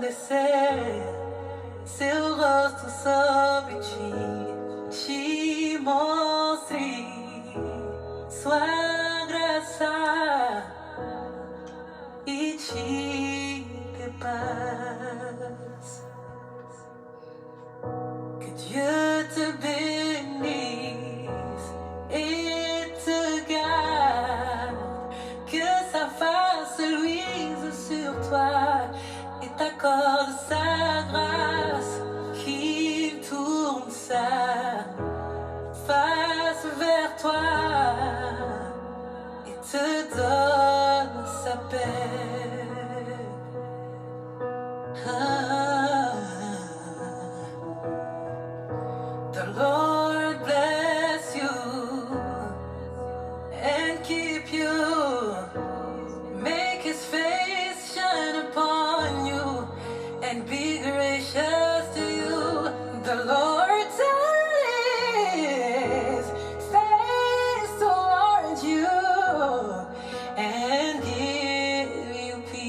resplandecer, seu rosto sobre ti, te mostre sua graça e te dê paz. Que Dieu te bénisse et te garde, que sa face luise sur toi et t'accorde sa grâce, qu'il tourne sa face vers toi et te donne sa paix. The Lord bless you and keep you. Make his face shine upon you and be gracious to you. The Lord turn his face towards you and give you peace.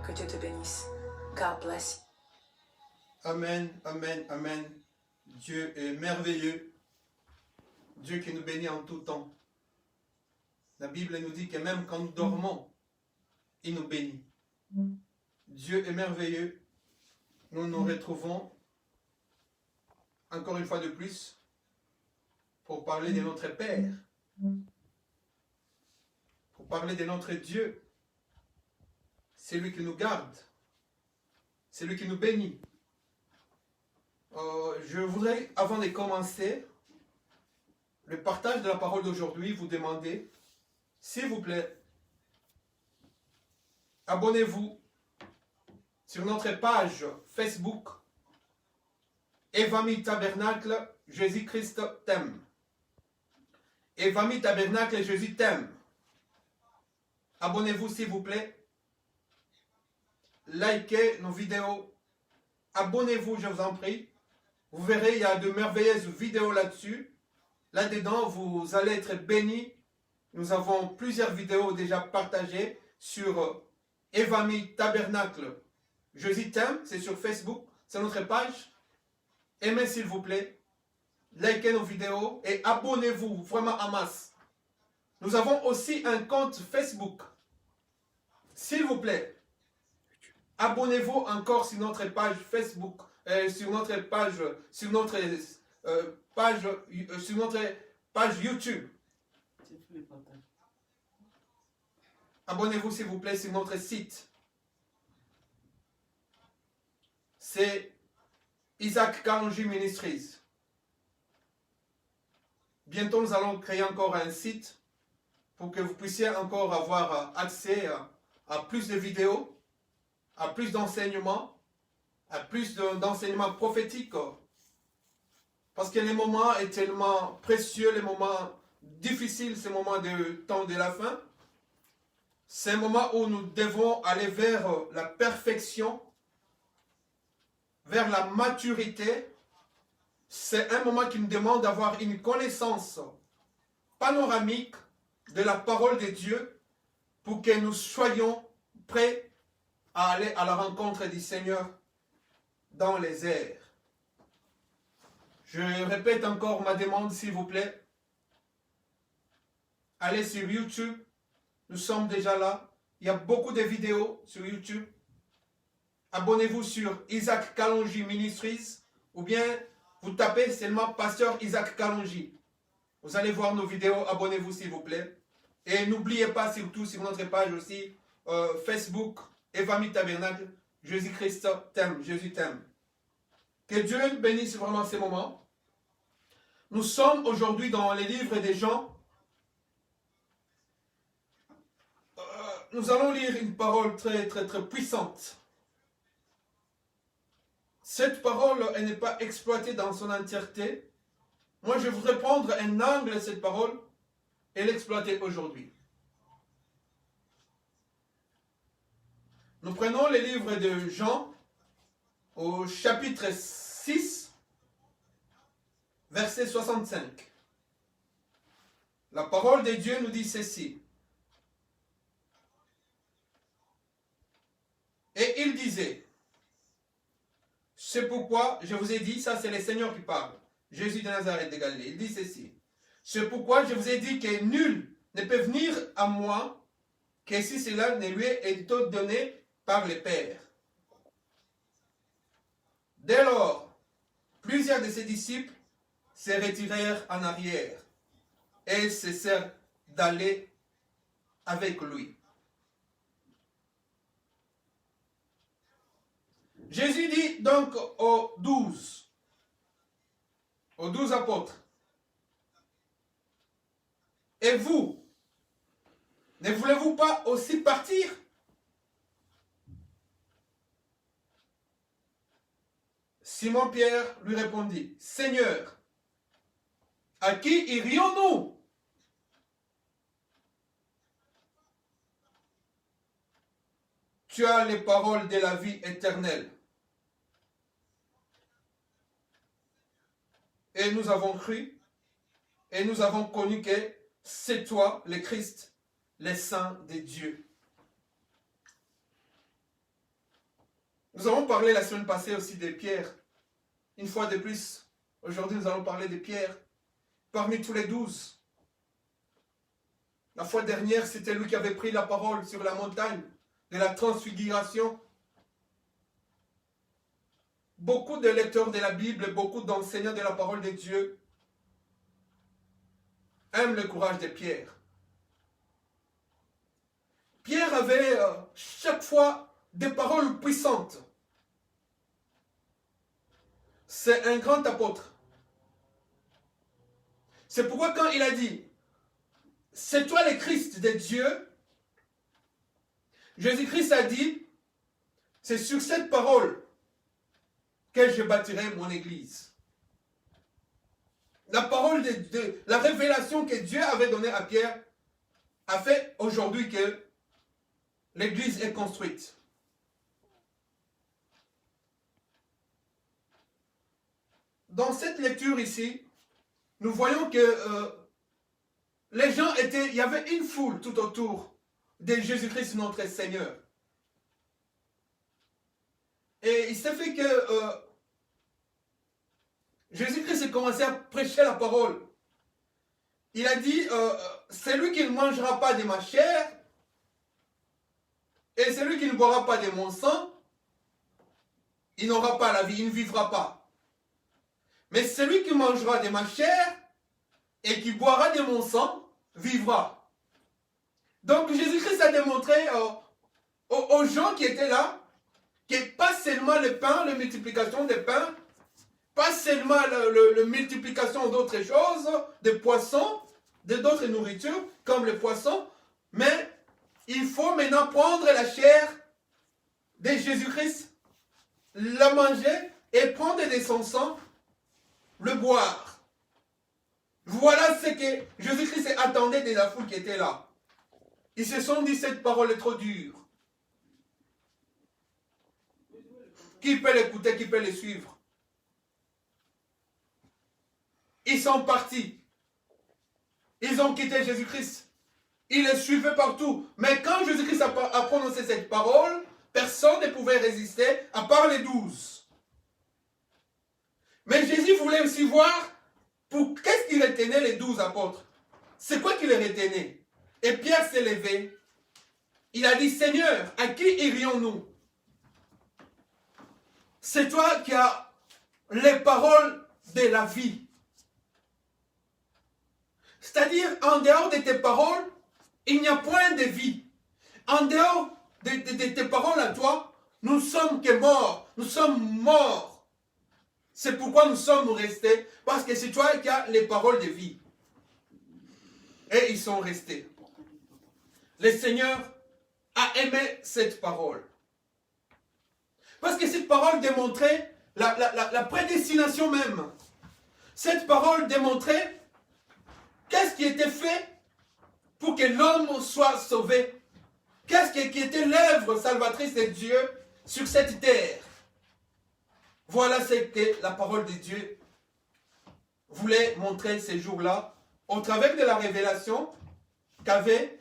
Que Dieu te bénisse. God bless you. Amen, amen, amen. Dieu est merveilleux. Dieu qui nous bénit en tout temps. La Bible nous dit que même quand nous dormons, il nous bénit. Dieu est merveilleux. Nous nous retrouvons encore une fois de plus pour parler de notre Père, pour parler de notre Dieu. C'est lui qui nous garde, c'est lui qui nous bénit. Je voudrais, avant de commencer le partage de la parole d'aujourd'hui, vous demander, s'il vous plaît, abonnez-vous sur notre page Facebook Evami Tabernacle, Jésus-Christ t'aime. Evami Tabernacle, Jésus t'aime. Abonnez-vous s'il vous plaît. Likez nos vidéos. Abonnez-vous, je vous en prie. Vous verrez, il y a de merveilleuses vidéos là-dessus. Là-dedans, vous allez être bénis. Nous avons plusieurs vidéos déjà partagées sur Evami Tabernacle. Jésus t'aime, c'est sur Facebook, c'est notre page. Aimez s'il vous plaît. Likez nos vidéos et abonnez-vous vraiment en masse. Nous avons aussi un compte Facebook. S'il vous plaît, abonnez-vous encore sur notre page Facebook, sur notre page YouTube. Abonnez-vous s'il vous plaît sur notre site. C'est Isaac Kalonji Ministries. Bientôt nous allons créer encore un site pour que vous puissiez encore avoir accès à plus de vidéos, à plus d'enseignements, à plus d'enseignements prophétiques. Parce que les moments sont tellement précieux, les moments difficiles, ces moments de temps de la fin. C'est un moment où nous devons aller vers la perfection, vers la maturité. C'est un moment qui nous demande d'avoir une connaissance panoramique de la parole de Dieu pour que nous soyons prêts à aller à la rencontre du Seigneur dans les airs. Je répète encore ma demande, s'il vous plaît. Allez sur YouTube. Nous sommes déjà là. Il y a beaucoup de vidéos sur YouTube. Abonnez-vous sur Isaac Kalonji Ministries ou bien vous tapez seulement Pasteur Isaac Kalonji. Vous allez voir nos vidéos. Abonnez-vous s'il vous plaît. Et n'oubliez pas surtout sur notre page aussi Facebook Evami Tabernacle, Jésus-Christ t'aime, Jésus t'aime. Que Dieu bénisse vraiment ces moments. Nous sommes aujourd'hui dans les livres des Jean. Nous allons lire une parole très puissante. Cette parole, elle n'est pas exploitée dans son entièreté. Moi, je voudrais prendre un angle de cette parole et l'exploiter aujourd'hui. Nous prenons les livres de Jean au chapitre 6, verset 65. La parole de Dieu nous dit ceci. Et il disait, c'est pourquoi je vous ai dit, ça c'est le Seigneur qui parle, Jésus de Nazareth de Galilée, il dit ceci. C'est pourquoi je vous ai dit que nul ne peut venir à moi que si cela ne lui est donné par le Père. Dès lors, plusieurs de ses disciples se retirèrent en arrière et cessèrent d'aller avec lui. Jésus dit donc aux 12 apôtres, et vous, ne voulez-vous pas aussi partir? Simon-Pierre lui répondit, Seigneur, à qui irions-nous? Tu as les paroles de la vie éternelle. Et nous avons cru, et nous avons connu que c'est toi, le Christ, le Saint de Dieu. Nous avons parlé la semaine passée aussi de Pierre. Une fois de plus, aujourd'hui nous allons parler de Pierre. Parmi tous les 12. La fois dernière, c'était lui qui avait pris la parole sur la montagne de la transfiguration. Beaucoup de lecteurs de la Bible, beaucoup d'enseignants de la parole de Dieu aiment le courage de Pierre. Pierre avait chaque fois des paroles puissantes. C'est un grand apôtre. C'est pourquoi quand il a dit « C'est toi le Christ de Dieu », Jésus-Christ a dit « C'est sur cette parole que je bâtirai mon église ». La parole la révélation que Dieu avait donnée à Pierre a fait aujourd'hui que l'église est construite. Dans cette lecture ici, nous voyons que les gens il y avait une foule tout autour de Jésus-Christ notre Seigneur. Et il s'est fait que Jésus-Christ a commencé à prêcher la parole. Il a dit, celui qui ne mangera pas de ma chair et celui qui ne boira pas de mon sang, il n'aura pas la vie, il ne vivra pas. Mais celui qui mangera de ma chair et qui boira de mon sang, vivra. Donc Jésus-Christ a démontré aux gens qui étaient là que pas seulement le pain, la multiplication des pains, pas seulement la multiplication d'autres choses, des poissons, d'autres nourritures, comme les poissons, mais il faut maintenant prendre la chair de Jésus-Christ, la manger et prendre de son sang, le boire. Voilà ce que Jésus-Christ attendait de la foule qui était là. Ils se sont dit, cette parole est trop dure. Qui peut l'écouter, qui peut le suivre? Ils sont partis. Ils ont quitté Jésus-Christ. Ils le suivaient partout. Mais quand Jésus-Christ a prononcé cette parole, personne ne pouvait résister à part les 12. Mais Jésus voulait aussi voir pour qu'est-ce qui retenait les 12 apôtres. C'est quoi qui les retenait? Et Pierre s'est levé. Il a dit, Seigneur, à qui irions-nous? C'est toi qui as les paroles de la vie. C'est-à-dire, en dehors de tes paroles, il n'y a point de vie. En dehors de tes paroles à toi, nous sommes que morts. Nous sommes morts. C'est pourquoi nous sommes restés. Parce que c'est toi qui as les paroles de vie. Et ils sont restés. Le Seigneur a aimé cette parole. Parce que cette parole démontrait la prédestination même. Cette parole démontrait qu'est-ce qui était fait pour que l'homme soit sauvé. Qu'est-ce qui était l'œuvre salvatrice de Dieu sur cette terre. Voilà ce que la parole de Dieu voulait montrer ces jours-là au travers de la révélation qu'avait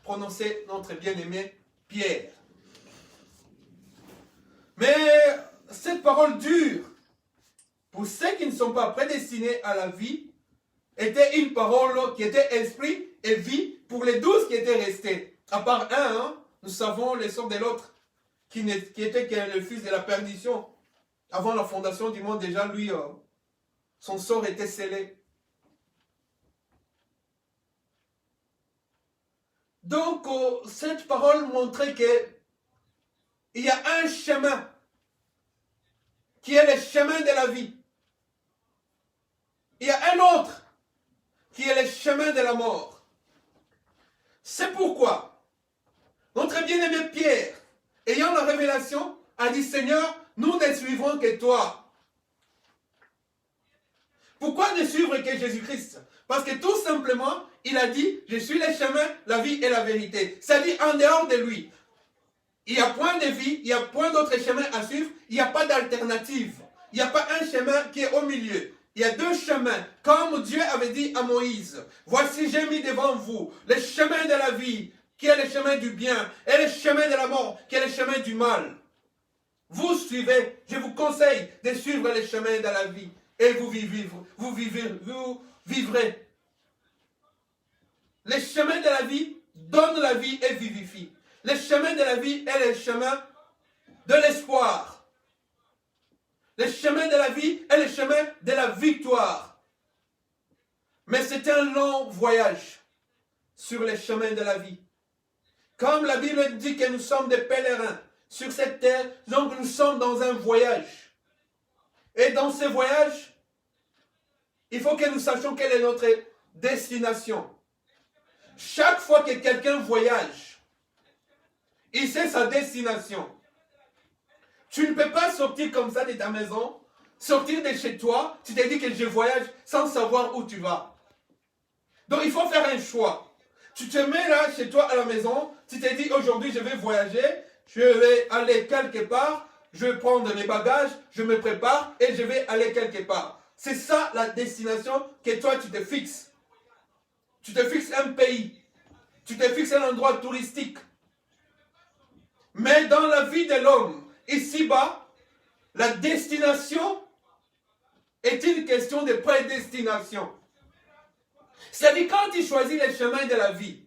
prononcé notre bien-aimé Pierre. Mais cette parole dure, pour ceux qui ne sont pas prédestinés à la vie, était une parole qui était esprit et vie pour les 12 qui étaient restés. À part un, hein, nous savons les sorts de l'autre, qui était le fils de la perdition. Avant la fondation du monde, déjà, lui, son sort était scellé. Donc, cette parole montrait qu'il y a un chemin qui est le chemin de la vie. Il y a un autre qui est le chemin de la mort. C'est pourquoi notre bien-aimé Pierre, ayant la révélation, a dit, Seigneur, nous ne suivrons que toi. Pourquoi ne suivre que Jésus-Christ? Parce que tout simplement, il a dit, je suis le chemin, la vie et la vérité. C'est-à-dire, en dehors de lui, il n'y a point de vie, il n'y a point d'autre chemin à suivre, il n'y a pas d'alternative. Il n'y a pas un chemin qui est au milieu. Il y a deux chemins, comme Dieu avait dit à Moïse. Voici, j'ai mis devant vous le chemin de la vie, qui est le chemin du bien, et le chemin de la mort, qui est le chemin du mal. Vous suivez, je vous conseille de suivre les chemins de la vie et vous vivrez. Les chemins de la vie donnent la vie et vivifient. Les chemins de la vie est le chemin de l'espoir. Les chemins de la vie est le chemin de la victoire. Mais c'est un long voyage sur les chemins de la vie. Comme la Bible dit que nous sommes des pèlerins sur cette terre, donc nous sommes dans un voyage. Et dans ce voyage, il faut que nous sachions quelle est notre destination. Chaque fois que quelqu'un voyage, il sait sa destination. Tu ne peux pas sortir comme ça de ta maison, sortir de chez toi, tu te dis que je voyage sans savoir où tu vas. Donc il faut faire un choix. Tu te mets là chez toi à la maison, tu te dis aujourd'hui je vais voyager, je vais aller quelque part, je vais prendre mes bagages, je me prépare et je vais aller quelque part. C'est ça la destination que toi tu te fixes. Tu te fixes un pays, tu te fixes un endroit touristique. Mais dans la vie de l'homme, ici-bas, la destination est une question de prédestination. C'est-à-dire quand tu choisis les chemins de la vie,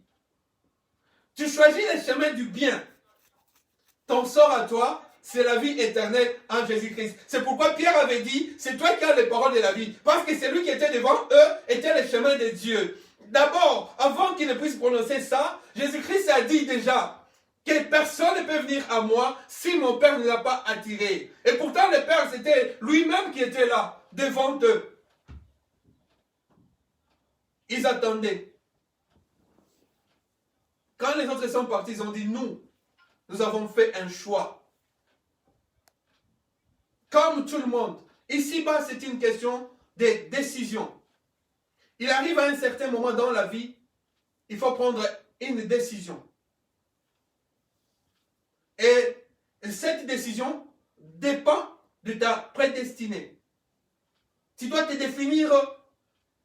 tu choisis les chemins du bien. Ton sort à toi, c'est la vie éternelle en Jésus-Christ. C'est pourquoi Pierre avait dit, c'est toi qui as les paroles de la vie. Parce que celui qui était devant eux était le chemin de Dieu. D'abord, avant qu'il ne puisse prononcer ça, Jésus-Christ a dit déjà que personne ne peut venir à moi si mon Père ne l'a pas attiré. Et pourtant, le Père, c'était lui-même qui était là, devant eux. Ils attendaient. Quand les autres sont partis, ils ont dit, nous avons fait un choix. Comme tout le monde. Ici-bas, c'est une question de décision. Il arrive à un certain moment dans la vie, il faut prendre une décision. Et cette décision dépend de ta prédestinée. Tu dois te définir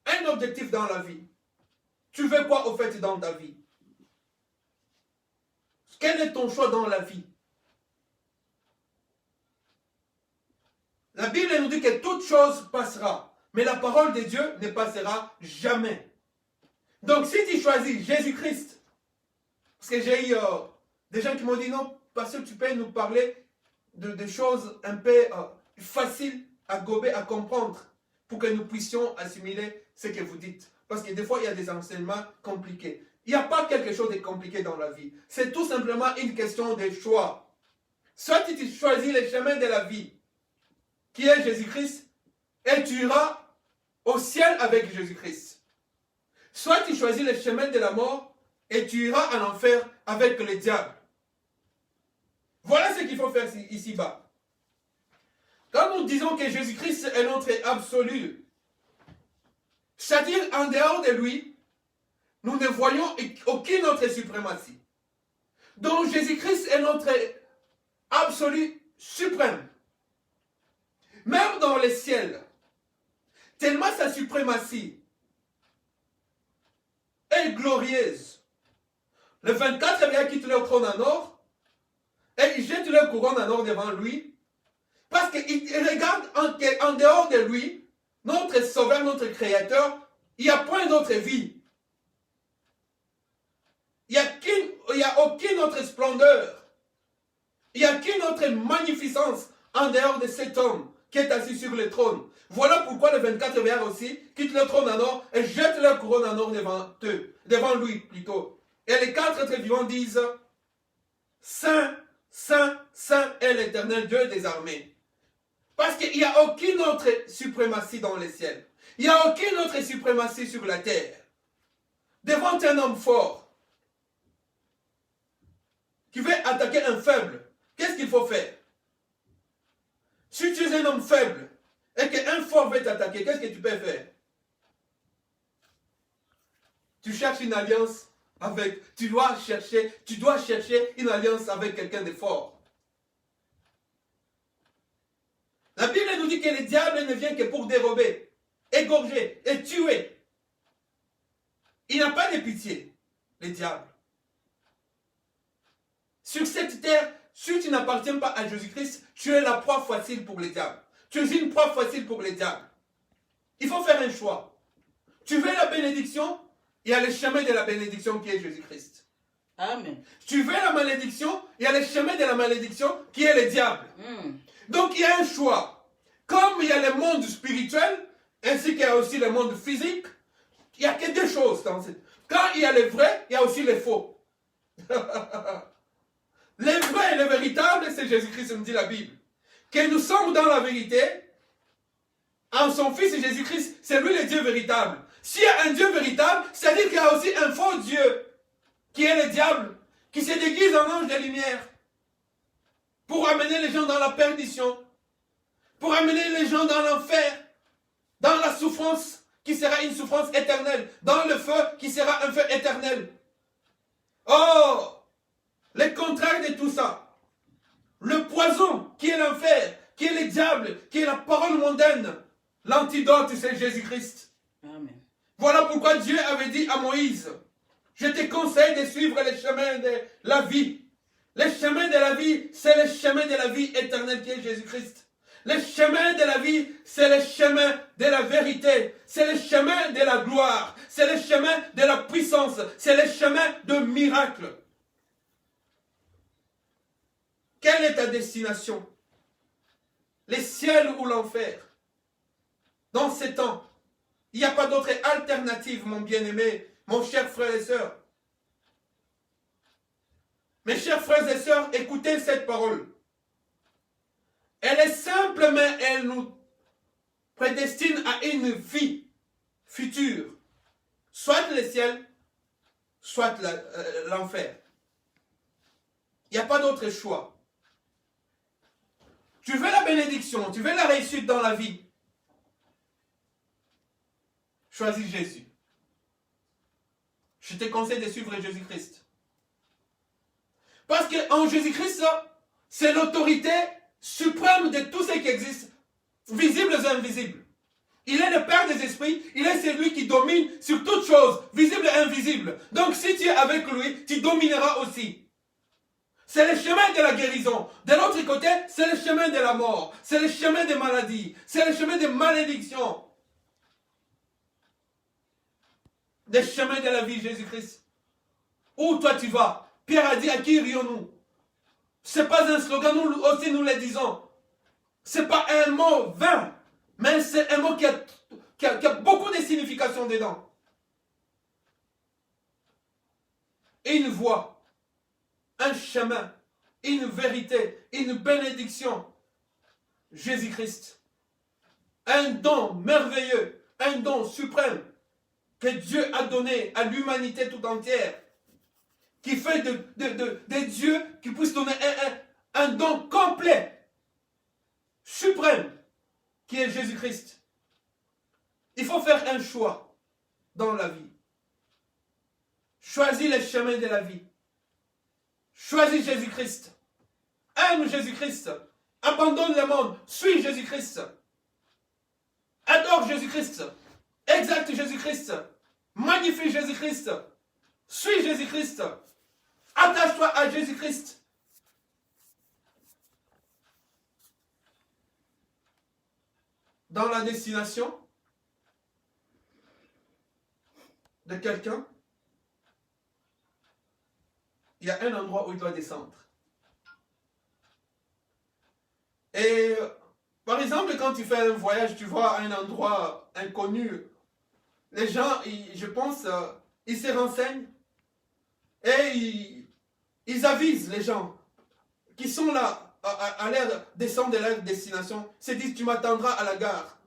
un objectif dans la vie. Tu veux quoi au fait dans ta vie? Quel est ton choix dans la vie? La Bible nous dit que toute chose passera, mais la parole de Dieu ne passera jamais. Donc si tu choisis Jésus-Christ, parce que j'ai eu des gens qui m'ont dit non, parce que tu peux nous parler de choses un peu faciles à gober, à comprendre, pour que nous puissions assimiler ce que vous dites. Parce que des fois, il y a des enseignements compliqués. Il n'y a pas quelque chose de compliqué dans la vie. C'est tout simplement une question de choix. Soit tu choisis le chemin de la vie, qui est Jésus-Christ, et tu iras au ciel avec Jésus-Christ. Soit tu choisis le chemin de la mort, et tu iras en enfer avec le diable. Voilà ce qu'il faut faire ici-bas. Quand nous disons que Jésus-Christ est notre absolu, c'est-à-dire en dehors de lui, nous ne voyons aucune autre suprématie. Donc Jésus-Christ est notre absolu suprême. Même dans le ciel, tellement sa suprématie est glorieuse. Le 24 vient quitte le trône en or et il jette le couronne en or devant lui parce qu'il regarde en dehors de lui, notre sauveur, notre créateur, il n'y a point d'autre vie. Il n'y a aucune autre splendeur. Il n'y a qu'une autre magnificence en dehors de cet homme qui est assis sur le trône. Voilà pourquoi le 24 verre aussi quitte le trône en or et jette leur couronne en or devant lui plutôt. Et les quatre êtres vivants disent, Saint, Saint, Saint est l'Éternel Dieu des armées. Parce qu'il n'y a aucune autre suprématie dans les ciels. Il n'y a aucune autre suprématie sur la terre. Devant un homme fort qui veut attaquer un faible, qu'est-ce qu'il faut faire? Si tu es un homme faible et qu'un fort veut t'attaquer, qu'est-ce que tu peux faire? Tu cherches une alliance avec, tu dois chercher une alliance avec quelqu'un de fort. La Bible nous dit que le diable ne vient que pour dérober, égorger et tuer. Il n'a pas de pitié, le diable. Sur cette terre, Si tu n'appartiens pas à Jésus-Christ, tu es la proie facile pour les diables. Tu es une proie facile pour les diables. Il faut faire un choix. Tu veux la bénédiction, il y a le chemin de la bénédiction qui est Jésus-Christ. Amen. Tu veux la malédiction, il y a le chemin de la malédiction qui est le diable. Donc il y a un choix. Comme il y a le monde spirituel, ainsi qu'il y a aussi le monde physique, il n'y a que deux choses dans cette... Quand il y a le vrai, il y a aussi le faux. Le vrai et le véritable, c'est Jésus-Christ, me dit la Bible. Que nous sommes dans la vérité, en son Fils Jésus-Christ, c'est lui le Dieu véritable. S'il y a un Dieu véritable, c'est-à-dire qu'il y a aussi un faux Dieu, qui est le diable, qui se déguise en ange de lumière, pour amener les gens dans la perdition, pour amener les gens dans l'enfer, dans la souffrance, qui sera une souffrance éternelle, dans le feu, qui sera un feu éternel. Oh, le contraire de tout ça, le poison, qui est l'enfer, qui est le diable, qui est la parole mondaine, l'antidote, c'est Jésus-Christ. Amen. Voilà pourquoi Dieu avait dit à Moïse, je te conseille de suivre le chemin de la vie. Le chemin de la vie, c'est le chemin de la vie éternelle qui est Jésus-Christ. Le chemin de la vie, c'est le chemin de la vérité. C'est le chemin de la gloire. C'est le chemin de la puissance. C'est le chemin de miracle. Quelle est ta destination? Les ciels ou l'enfer? Dans ces temps, il n'y a pas d'autre alternative, mon bien-aimé, mon cher frère et sœur. Mes chers frères et sœurs, écoutez cette parole. Elle est simple, mais elle nous prédestine à une vie future. Soit le ciel, soit l'enfer. Il n'y a pas d'autre choix. Tu veux la bénédiction, tu veux la réussite dans la vie. Choisis Jésus. Je te conseille de suivre Jésus-Christ. Parce qu'en Jésus-Christ, c'est l'autorité suprême de tout ce qui existe, visibles et invisibles. Il est le Père des esprits, il est celui qui domine sur toutes choses, visibles et invisibles. Donc si tu es avec lui, tu domineras aussi. C'est le chemin de la guérison. De l'autre côté, c'est le chemin de la mort. C'est le chemin des maladies. C'est le chemin des malédictions. Le chemin de la vie, Jésus-Christ. Où toi tu vas? Pierre a dit, à qui irions-nous? Ce n'est pas un slogan, nous aussi nous le disons. Ce n'est pas un mot vain, mais c'est un mot qui a beaucoup de significations dedans. Une voie, un chemin, une vérité, une bénédiction. Jésus-Christ. Un don merveilleux, un don suprême que Dieu a donné à l'humanité tout entière. Qui fait de Dieu qui puisse donner un don complet, suprême, qui est Jésus-Christ. Il faut faire un choix dans la vie. Choisis le chemin de la vie. Choisis Jésus-Christ. Aime Jésus-Christ. Abandonne le monde. Suis Jésus-Christ. Adore Jésus-Christ. Exalte Jésus-Christ. Magnifie Jésus-Christ. Suis Jésus-Christ. Attache-toi à Jésus-Christ. Dans la destination de quelqu'un, il y a un endroit où il doit descendre. Et par exemple, quand tu fais un voyage, tu vas à un endroit inconnu, les gens, je pense, ils se renseignent et ils avisent les gens qui sont là à l'air descendre de leur destination, se disent tu m'attendras à la gare.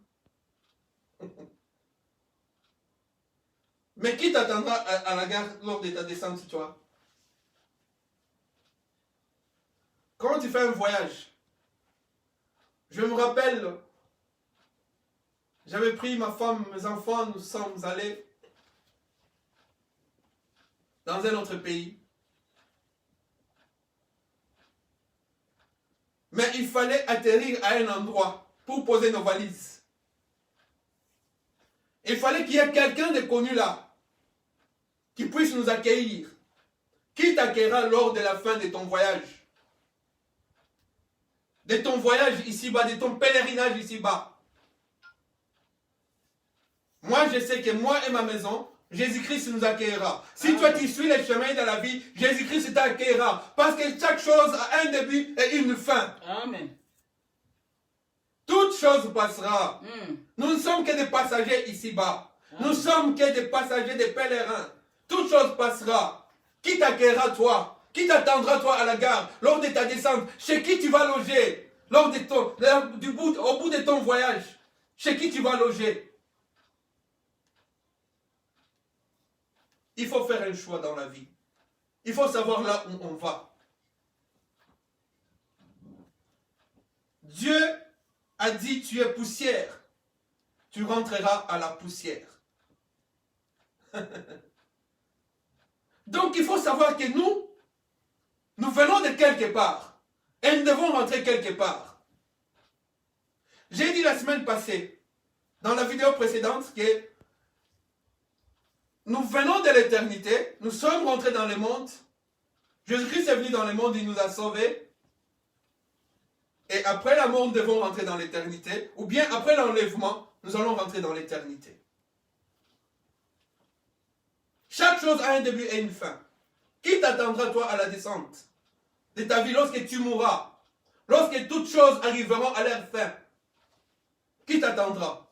Mais qui t'attendra à la gare lors de ta descente, toi? Quand tu fais un voyage, je me rappelle, j'avais pris ma femme, mes enfants, nous sommes allés dans un autre pays. Mais il fallait atterrir à un endroit pour poser nos valises. Il fallait qu'il y ait quelqu'un de connu là, qui puisse nous accueillir. Qui t'accueillera lors de la fin de ton voyage? de ton voyage ici-bas, de ton pèlerinage ici-bas. Moi, je sais que moi et ma maison, Jésus-Christ nous accueillera. Si toi tu suis les chemins de la vie, Jésus-Christ t'accueillera. Parce que chaque chose a un début et une fin. Amen. Toute chose passera. Nous ne sommes que des passagers ici-bas. Nous sommes que des passagers, des pèlerins. Toute chose passera. Qui t'accueillera toi? Qui t'attendra toi à la gare lors de ta descente? Chez qui tu vas loger lors de au bout de ton voyage? Chez qui tu vas loger? Il faut faire un choix dans la vie. Il faut savoir là où on va. Dieu a dit, tu es poussière. Tu rentreras à la poussière. Donc il faut savoir que nous venons de quelque part. Et nous devons rentrer quelque part. J'ai dit la semaine passée, dans la vidéo précédente, que nous venons de l'éternité, nous sommes rentrés dans le monde. Jésus-Christ est venu dans le monde, il nous a sauvés. Et après la mort, nous devons rentrer dans l'éternité. Ou bien après l'enlèvement, nous allons rentrer dans l'éternité. Chaque chose a un début et une fin. Qui t'attendra toi à la descente de ta vie lorsque tu mourras? Lorsque toutes choses arriveront à leur fin? Qui t'attendra?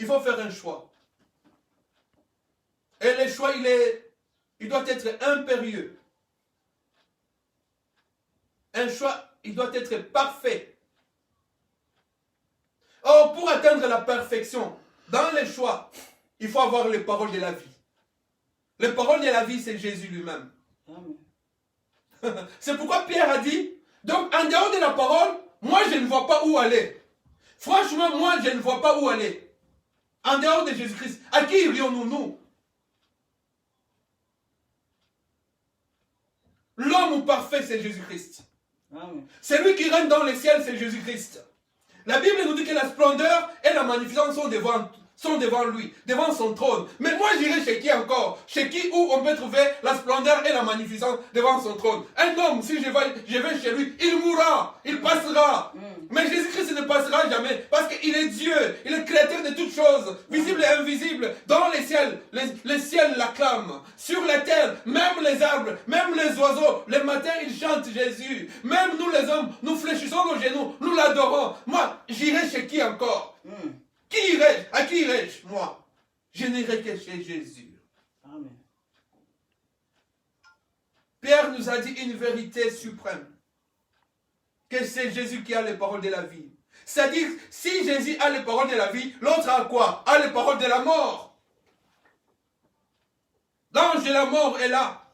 Il faut faire un choix. Et le choix, il doit être impérieux. Un choix, il doit être parfait. Or, pour atteindre la perfection, dans les choix, il faut avoir les paroles de la vie. Les paroles de la vie, c'est Jésus lui-même. C'est pourquoi Pierre a dit, donc en dehors de la parole, moi je ne vois pas où aller. Franchement, moi je ne vois pas où aller. En dehors de Jésus-Christ, à qui irions-nous, nous? L'homme parfait, c'est Jésus-Christ. Celui qui règne dans les ciels, c'est Jésus-Christ. La Bible nous dit que la splendeur et la magnificence sont devant lui, devant son trône. Mais moi j'irai chez qui encore? Chez qui où on peut trouver la splendeur et la magnificence devant son trône? Un homme, si je vais chez lui, il mourra, il passera. Mais Jésus-Christ ne passera jamais parce qu'il est Dieu, il est créateur de toutes choses, visibles et invisibles. Dans les ciels, les ciels l'acclament. Sur la terre, même les arbres, même les oiseaux, le matin ils chantent Jésus. Même nous les hommes, nous fléchissons nos genoux, nous l'adorons. Moi, j'irai chez qui encore? Qui irai-je? À qui irai-je, moi? Je n'irai que chez Jésus. Amen. Pierre nous a dit une vérité suprême. Que c'est Jésus qui a les paroles de la vie. C'est-à-dire, si Jésus a les paroles de la vie, l'autre a quoi? A les paroles de la mort. L'ange de la mort est là.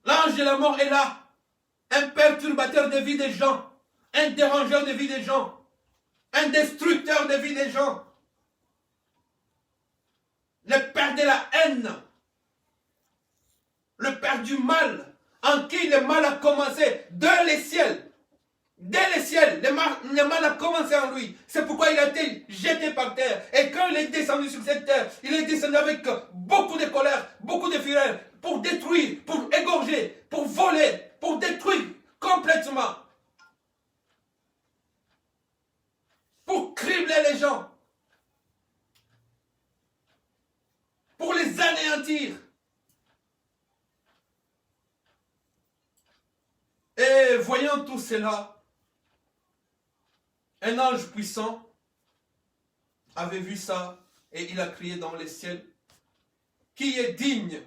L'ange de la mort est là. Un perturbateur de vie des gens. Un dérangeur de vie des gens. Un destructeur de vie des gens. Le père de la haine. Le père du mal. En qui le mal a commencé. Dès les ciels. Dès les ciels. Le mal a commencé en lui. C'est pourquoi il a été jeté par terre. Et quand il est descendu sur cette terre, il est descendu avec beaucoup de colère, beaucoup de fureur. Pour détruire, pour égorger, pour voler, pour détruire complètement. Pour cribler les gens, pour les anéantir. Et voyant tout cela, un ange puissant avait vu ça et il a crié dans les ciels, qui est digne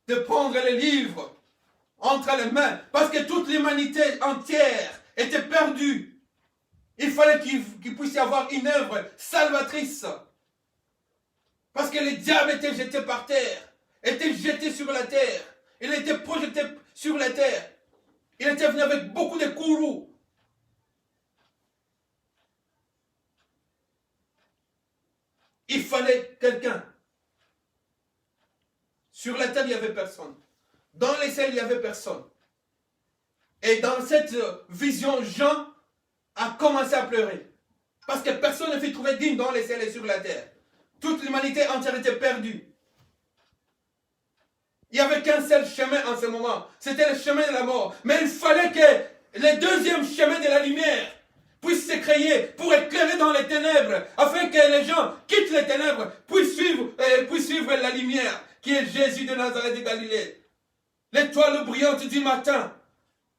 de prendre les livres entre les mains, parce que toute l'humanité entière était perdu. Il fallait qu'il puisse y avoir une œuvre salvatrice. Parce que le diable était jeté par terre, était jeté sur la terre. Il était projeté sur la terre. Il était venu avec beaucoup de courroux. Il fallait quelqu'un. Sur la terre, il n'y avait personne. Dans les ciels, il n'y avait personne. Et dans cette vision, Jean a commencé à pleurer. Parce que personne ne fut trouvé digne dans les ciels et sur la terre. Toute l'humanité entière était perdue. Il n'y avait qu'un seul chemin en ce moment. C'était le chemin de la mort. Mais il fallait que le deuxième chemin de la lumière puisse se créer pour éclairer dans les ténèbres, afin que les gens quittent les ténèbres, puissent suivre la lumière, qui est Jésus de Nazareth de Galilée. L'étoile brillante du matin,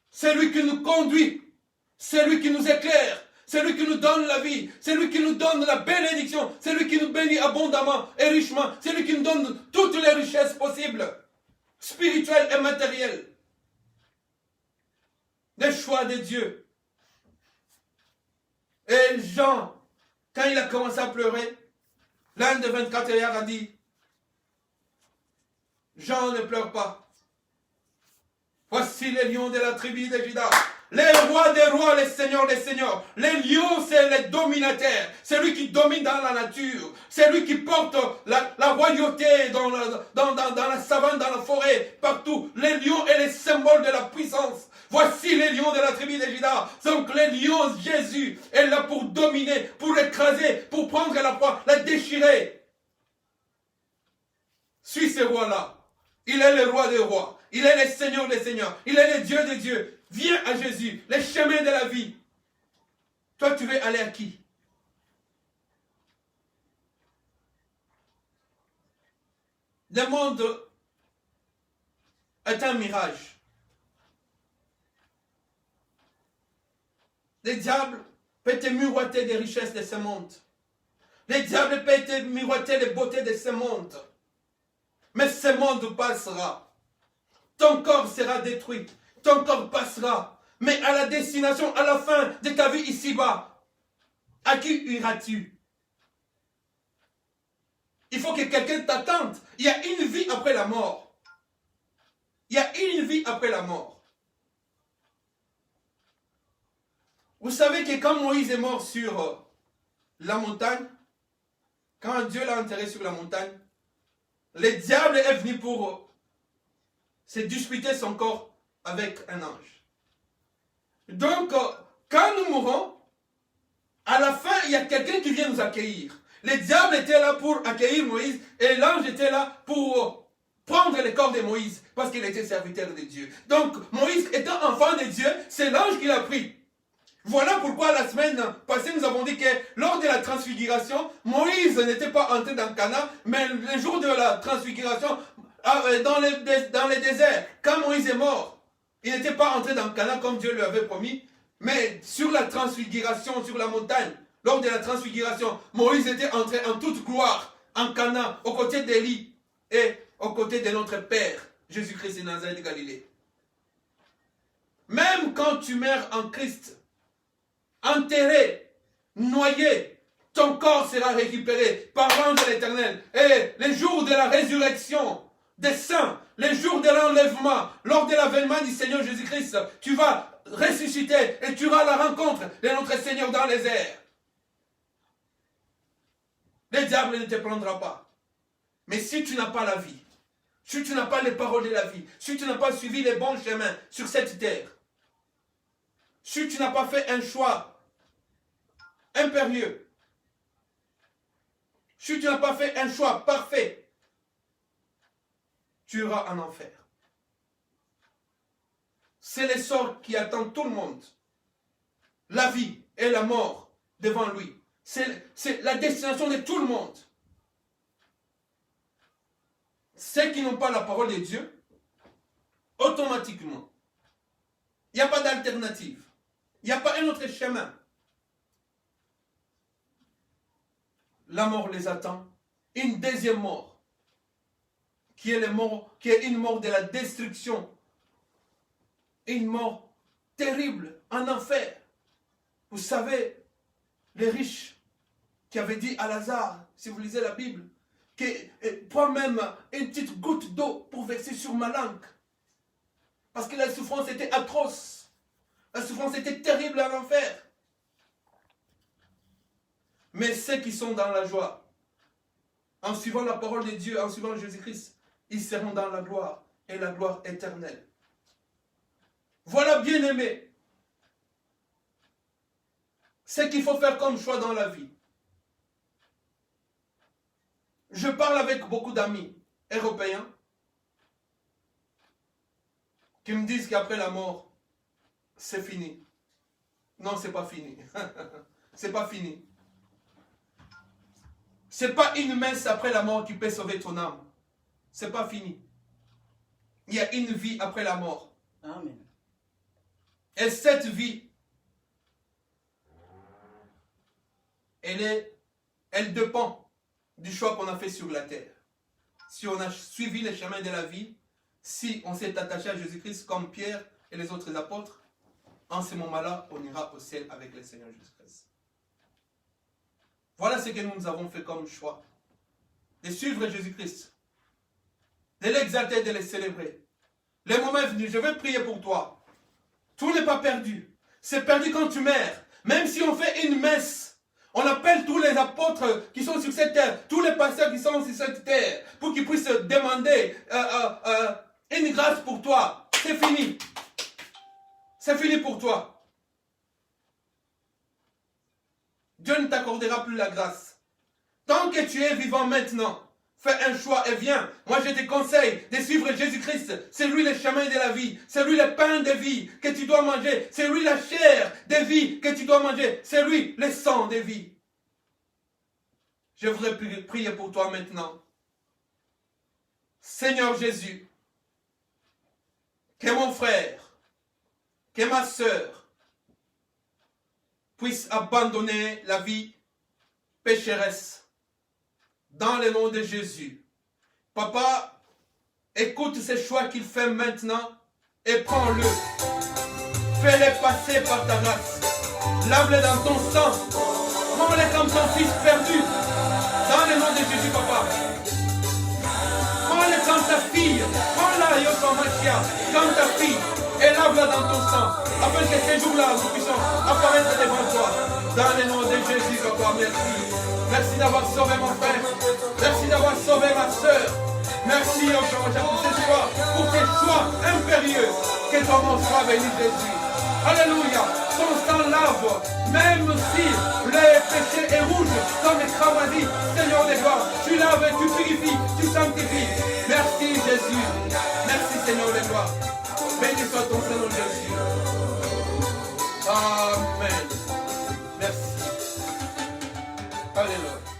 c'est lui qui nous conduit, c'est lui qui nous éclaire, c'est lui qui nous donne la vie, c'est lui qui nous donne la bénédiction, c'est lui qui nous bénit abondamment et richement, c'est lui qui nous donne toutes les richesses possibles, spirituelles et matérielles. Les choix de Dieu. Et Jean, quand il a commencé à pleurer, l'un des 24 vieillards a dit, Jean, ne pleure pas. Voici les lions de la tribu de Juda, les rois des rois, les seigneurs des seigneurs. Les lions, c'est les dominataires. C'est lui qui domine dans la nature. C'est lui qui porte la royauté dans la savane, dans la forêt, partout. Les lions est les symboles de la puissance. Voici les lions de la tribu de Juda. Donc les lions, Jésus est là pour dominer, pour écraser, pour prendre la proie, la déchirer. Suis ce roi-là. Il est le roi des rois. Il est le Seigneur des seigneurs. Il est le Dieu des dieux. Viens à Jésus, les chemins de la vie. Toi, tu veux aller à qui? Le monde est un mirage. Le diable peut te miroiter des richesses de ce monde. Le diable peut te miroiter les beautés de ce monde. Mais ce monde passera. Ton corps sera détruit. Ton corps passera. Mais à la destination, à la fin de ta vie ici-bas, à qui iras-tu? Il faut que quelqu'un t'attende. Il y a une vie après la mort. Il y a une vie après la mort. Vous savez que quand Moïse est mort sur la montagne, quand Dieu l'a enterré sur la montagne, le diable est venu pour se disputer son corps avec un ange. Donc, quand nous mourons, à la fin, il y a quelqu'un qui vient nous accueillir. Le diable était là pour accueillir Moïse et l'ange était là pour prendre le corps de Moïse parce qu'il était serviteur de Dieu. Donc, Moïse étant enfant de Dieu, c'est l'ange qui l'a pris. Voilà pourquoi la semaine passée, nous avons dit que lors de la transfiguration, Moïse n'était pas entré dans Canaan, mais le jour de la transfiguration, dans les déserts, quand Moïse est mort, il n'était pas entré dans Canaan comme Dieu lui avait promis, mais sur la transfiguration, sur la montagne, lors de la transfiguration, Moïse était entré en toute gloire en Canaan, aux côtés d'Élie et aux côtés de notre Père, Jésus-Christ de Nazareth de Galilée. Même quand tu meurs en Christ, enterré, noyé, ton corps sera récupéré par l'ange de l'Éternel. Et les jours de la résurrection des saints, les jours de l'enlèvement, lors de l'avènement du Seigneur Jésus-Christ, tu vas ressusciter et tu auras la rencontre de notre Seigneur dans les airs. Le diable ne te prendra pas. Mais si tu n'as pas la vie, si tu n'as pas les paroles de la vie, si tu n'as pas suivi les bons chemins sur cette terre, si tu n'as pas fait un choix impérieux, si tu n'as pas fait un choix parfait, tu iras en enfer. C'est le sort qui attend tout le monde. La vie et la mort devant lui. C'est la destination de tout le monde. Ceux qui n'ont pas la parole de Dieu, automatiquement, il n'y a pas d'alternative. Il n'y a pas un autre chemin. La mort les attend. Une deuxième mort, qui est une mort de la destruction. Une mort terrible, en enfer. Vous savez, les riches qui avaient dit à Lazare, si vous lisez la Bible, que prends même une petite goutte d'eau pour verser sur ma langue. Parce que la souffrance était atroce. La souffrance était terrible en enfer. Mais ceux qui sont dans la joie, en suivant la parole de Dieu, en suivant Jésus-Christ, ils seront dans la gloire et la gloire éternelle. Voilà, bien-aimés, ce qu'il faut faire comme choix dans la vie. Je parle avec beaucoup d'amis européens qui me disent qu'après la mort, c'est fini. Non, c'est pas fini. C'est pas fini. C'est pas une messe après la mort qui peut sauver ton âme. C'est pas fini. Il y a une vie après la mort. Amen. Et cette vie, elle dépend du choix qu'on a fait sur la terre. Si on a suivi les chemins de la vie, si on s'est attaché à Jésus-Christ comme Pierre et les autres apôtres, en ce moment-là, on ira au ciel avec le Seigneur Jésus-Christ. Voilà ce que nous avons fait comme choix. De suivre Jésus-Christ. De l'exalter, de le célébrer. Le moment est venu, je vais prier pour toi. Tout n'est pas perdu. C'est perdu quand tu meurs. Même si on fait une messe, on appelle tous les apôtres qui sont sur cette terre, tous les pasteurs qui sont sur cette terre, pour qu'ils puissent demander une grâce pour toi. C'est fini. C'est fini pour toi. Dieu ne t'accordera plus la grâce. Tant que tu es vivant maintenant, fais un choix et viens. Moi, je te conseille de suivre Jésus-Christ. C'est lui le chemin de la vie. C'est lui le pain de vie que tu dois manger. C'est lui la chair de vie que tu dois manger. C'est lui le sang de vie. Je voudrais prier pour toi maintenant. Seigneur Jésus, que mon frère, que ma sœur puisse abandonner la vie pécheresse dans le nom de Jésus. Papa, écoute ces choix qu'il fait maintenant et prends-le. Fais-le passer par ta grâce. Lave-le dans ton sang. Prends-le comme ton fils perdu. Dans le nom de Jésus, papa. Prends-le comme ta fille. Prends-la, Yoshua, comme ta fille. Et lave-la dans ton sang. Afin que ces jours-là, nous puissions apparaître devant toi. Dans le nom de Jésus, papa, merci. Merci d'avoir sauvé mon frère. Merci d'avoir sauvé ma soeur. Merci encore pour tes choix impérieux. Que ton nom soit béni, Jésus. Alléluia. Ton sang lave. Même si le péché est rouge comme les cramoisis, Seigneur des gloires, tu laves, tu purifies, tu sanctifies. Merci Jésus. Merci Seigneur des gloires. Béni soit ton Seigneur Jésus. Amen. Merci. Alléluia.